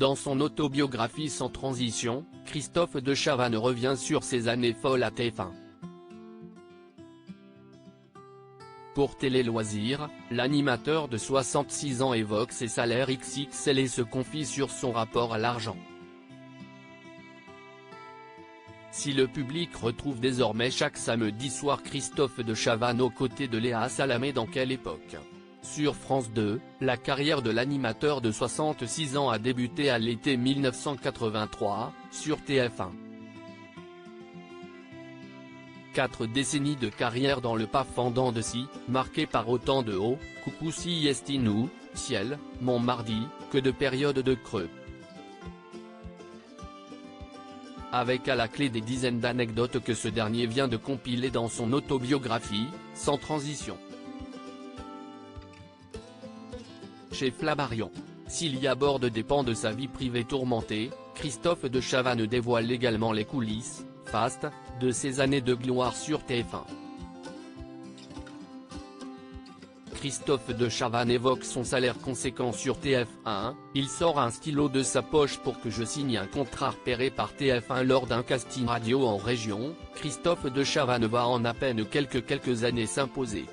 Dans son autobiographie Sans transition, Christophe de Chavannes revient sur ses années folles à TF1. Pour Télé Loisirs, l'animateur de 66 ans évoque ses salaires XXL et se confie sur son rapport à l'argent. Si le public retrouve désormais chaque samedi soir Christophe de Chavannes aux côtés de Léa Salamé, dans quelle époque? Sur France 2, la carrière de l'animateur de 66 ans a débuté à l'été 1983, sur TF1. 4 décennies de carrière dans le pas fendant de scie, marquées par autant de hauts, coucou si estinou, ciel, mon mardi, que de périodes de creux. Avec à la clé des dizaines d'anecdotes que ce dernier vient de compiler dans son autobiographie, Sans transition. Chez Flammarion. S'il y aborde des pans de sa vie privée tourmentée, Christophe de Chavannes dévoile également les coulisses, fastes, de ses années de gloire sur TF1. Christophe de Chavannes évoque son salaire conséquent sur TF1, il sort un stylo de sa poche pour que je signe un contrat repéré par TF1 lors d'un casting radio en région. Christophe de Chavannes va en à peine quelques années s'imposer.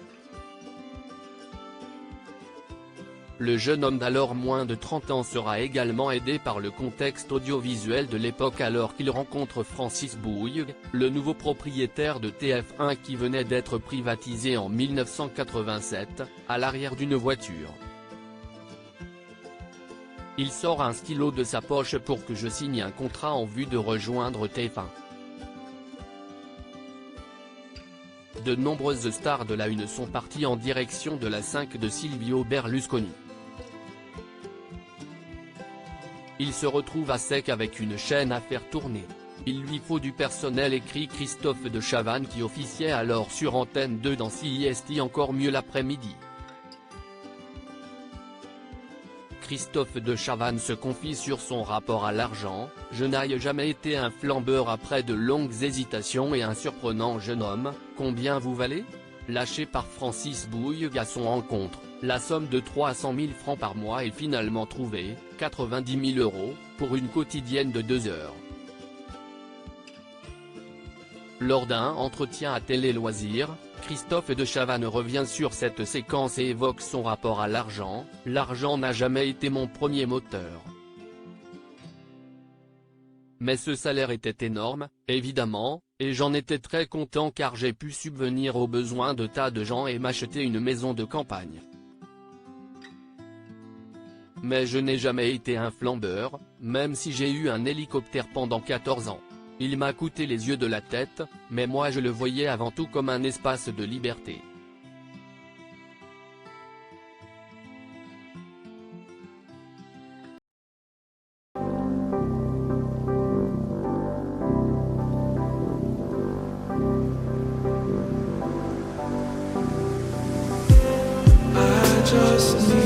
Le jeune homme d'alors moins de 30 ans sera également aidé par le contexte audiovisuel de l'époque alors qu'il rencontre Francis Bouygues, le nouveau propriétaire de TF1 qui venait d'être privatisé en 1987, à l'arrière d'une voiture. Il sort un stylo de sa poche pour que je signe un contrat en vue de rejoindre TF1. De nombreuses stars de la Une sont parties en direction de la 5 de Silvio Berlusconi. Il se retrouve à sec avec une chaîne à faire tourner. Il lui faut du personnel, écrit Christophe de Chavannes qui officiait alors sur Antenne 2 dans CIST Encore mieux l'après-midi. Christophe de Chavannes se confie sur son rapport à l'argent, « Je n'ai jamais été un flambeur après de longues hésitations et un surprenant jeune homme, combien vous valez ?» Lâché par Francis Bouygues à son rencontre, la somme de 300 000 francs par mois est finalement trouvée, 90 000 €, pour une quotidienne de 2 heures. Lors d'un entretien à Télé Loisirs, Christophe de Chavannes revient sur cette séquence et évoque son rapport à l'argent. « L'argent n'a jamais été mon premier moteur. Mais ce salaire était énorme, évidemment, et j'en étais très content car j'ai pu subvenir aux besoins de tas de gens et m'acheter une maison de campagne. Mais je n'ai jamais été un flambeur, même si j'ai eu un hélicoptère pendant 14 ans. Il m'a coûté les yeux de la tête, mais moi je le voyais avant tout comme un espace de liberté. » I just need